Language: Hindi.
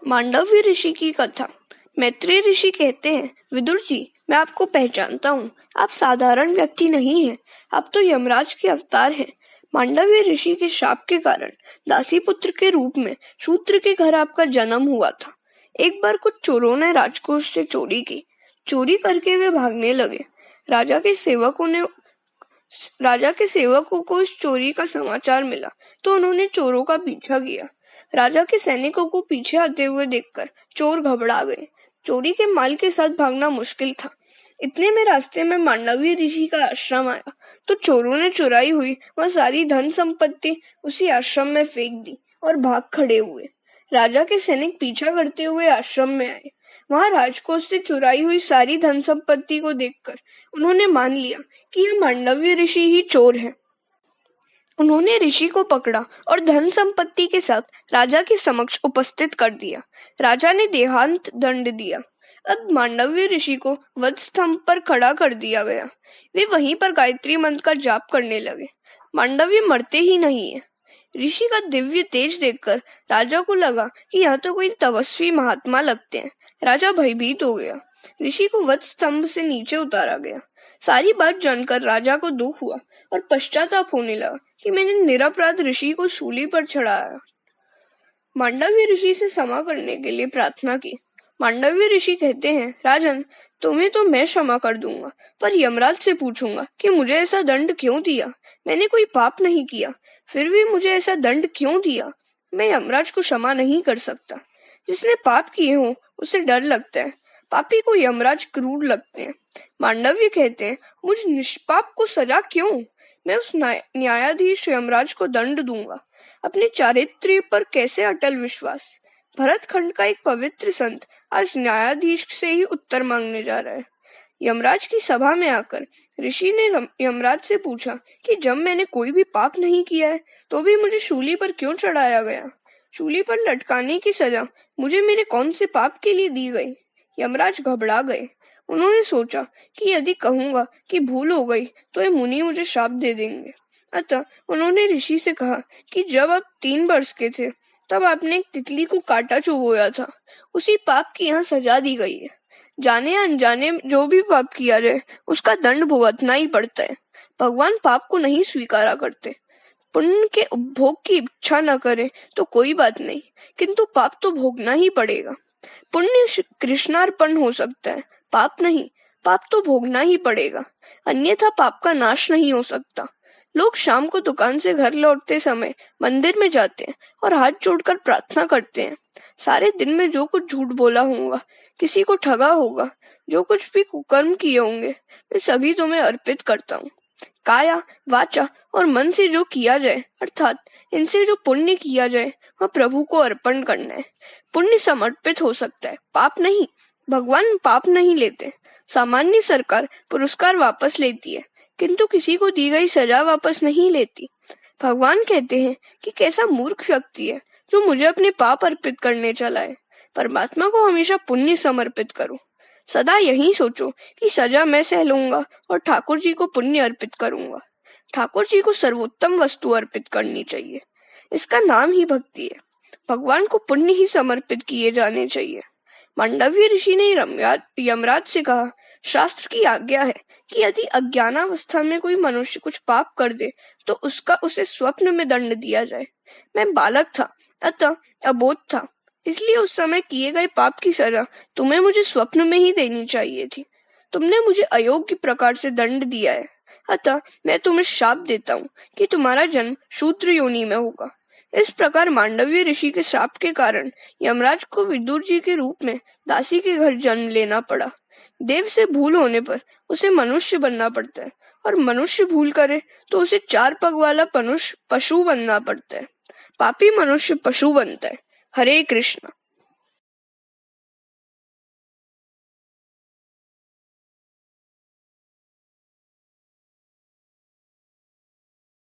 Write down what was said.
मांडव्य ऋषि की कथा। मैत्रेय ऋषि कहते हैं, विदुर जी, मैं आपको पहचानता हूँ। आप साधारण व्यक्ति नहीं हैं, आप तो यमराज के अवतार हैं। मांडव्य ऋषि के शाप के कारण दासी पुत्र के रूप में शूद्र के घर आपका जन्म हुआ था। एक बार कुछ चोरों ने राजकोष से चोरी की। चोरी करके वे भागने लगे। राजा के सेवकों को इस चोरी का समाचार मिला तो उन्होंने चोरों का पीछा किया। राजा के सैनिकों को पीछे आते हुए देखकर चोर घबरा गए। चोरी के माल के साथ भागना मुश्किल था। इतने में रास्ते में मांडव्य ऋषि का आश्रम आया तो चोरों ने चुराई हुई वह सारी धन संपत्ति उसी आश्रम में फेंक दी और भाग खड़े हुए। राजा के सैनिक पीछा करते हुए आश्रम में आए। वहां राजकोष से चुराई हुई सारी धन संपत्ति को देखकर उन्होंने मान लिया कि यह मांडव्य ऋषि ही चोर है। उन्होंने ऋषि को पकड़ा और धन संपत्ति के साथ राजा के समक्ष उपस्थित कर दिया। राजा ने देहांत दंड दिया। अब मांडव्य ऋषि को वध स्तंभ पर खड़ा कर दिया गया। वे वहीं पर गायत्री मंत्र का जाप करने लगे। मांडव्य मरते ही नहीं है। ऋषि का दिव्य तेज देखकर राजा को लगा कि यह तो कोई तपस्वी महात्मा लगते हैं। राजा भयभीत हो गया। ऋषि को वध स्तंभ से नीचे उतारा गया। सारी बात जानकर राजा को दुख हुआ और पश्चाताप होने लगा कि मैंने निरपराध ऋषि को शूली पर चढ़ाया। मांडव्य ऋषि से क्षमा करने के लिए प्रार्थना की। मांडव्य ऋषि कहते हैं, राजन, तुम्हें तो मैं क्षमा कर दूंगा, पर यमराज से पूछूंगा कि मुझे ऐसा दंड क्यों दिया। मैंने कोई पाप नहीं किया, फिर भी मुझे ऐसा दंड क्यों दिया। मैं यमराज को क्षमा नहीं कर सकता। जिसने पाप किए हो उसे डर लगता है। पापी को यमराज क्रूर लगते हैं। मांडव्य कहते हैं, मुझ निष्पाप को सजा क्यों। मैं उस न्यायाधीश यमराज को दंड दूंगा। अपने चारित्र्य पर कैसे अटल विश्वास। भरत खंड का एक पवित्र संत आज न्यायाधीश से ही उत्तर मांगने जा रहा है। यमराज की सभा में आकर ऋषि ने यमराज से पूछा कि जब मैंने कोई भी पाप नहीं किया है तो भी मुझे शूली पर क्यों चढ़ाया गया। शूली पर लटकाने की सजा मुझे मेरे कौन से पाप के लिए दी गई। यमराज घबरा गए। उन्होंने सोचा कि यदि कहूंगा कि भूल हो गई तो ये मुनि मुझे शाप दे देंगे। अतः उन्होंने ऋषि से कहा कि जब आप 3 वर्ष के थे तब आपने एक तितली को काटा चुभोया था। उसी पाप की यहाँ सजा दी गई है। जाने अनजाने जो भी पाप किया जाए उसका दंड भुगतना ही पड़ता है। भगवान पाप को नहीं स्वीकारा करते। पुण्य के उपभोग की इच्छा न करे तो कोई बात नहीं, किंतु पाप तो भोगना ही पड़ेगा। पुण्य कृष्णार्पण हो सकता है, पाप नहीं। पाप तो भोगना ही पड़ेगा, अन्यथा पाप का नाश नहीं हो सकता। लोग शाम को दुकान से घर लौटते समय मंदिर में जाते हैं और हाथ जोड़कर प्रार्थना करते हैं। सारे दिन में जो कुछ झूठ बोला होगा, किसी को ठगा होगा, जो कुछ भी कुकर्म किए होंगे, वे सभी तुम्हें अर्पित करता हूँ। काया, वाचा और मन से जो किया जाए, अर्थात इनसे जो पुण्य किया जाए, वह प्रभु को अर्पण करना है। पुण्य समर्पित हो सकता है, पाप नहीं। भगवान पाप नहीं लेते। सामान्य सरकार पुरस्कार वापस लेती है, किंतु किसी को दी गई सजा वापस नहीं लेती। भगवान कहते हैं कि कैसा मूर्ख व्यक्ति है जो मुझे अपने पाप अर्पित करने चला है। परमात्मा को हमेशा पुण्य समर्पित करो। सदा यही सोचो कि सजा मैं सह लूंगा और ठाकुर जी को पुण्य अर्पित करूंगा। ठाकुर जी को सर्वोत्तम वस्तु अर्पित करनी चाहिए। इसका नाम ही भक्ति है। भगवान को पुण्य ही समर्पित किए जाने चाहिए। मांडव्य ऋषि ने यमराज से कहा, शास्त्र की आज्ञा है कि यदि अज्ञानावस्था में कोई मनुष्य कुछ पाप कर दे तो उसे स्वप्न में दंड दिया जाए। मैं बालक था, अतः अबोध था, इसलिए उस समय किए गए पाप की सजा तुम्हें मुझे स्वप्न में ही देनी चाहिए थी। तुमने मुझे अयोग्य प्रकार से दंड दिया है, अतः मैं तुम्हें शाप देता हूँ कि तुम्हारा जन्म शूद्र योनि में होगा। इस प्रकार मांडव्य ऋषि के शाप के कारण यमराज को विदुर जी के रूप में दासी के घर जन्म लेना पड़ा। देव से भूल होने पर उसे मनुष्य बनना पड़ता है, और मनुष्य भूल करे तो उसे 4 पग वाला पशु बनना पड़ता है। पापी मनुष्य पशु बनता है। हरे कृष्ण।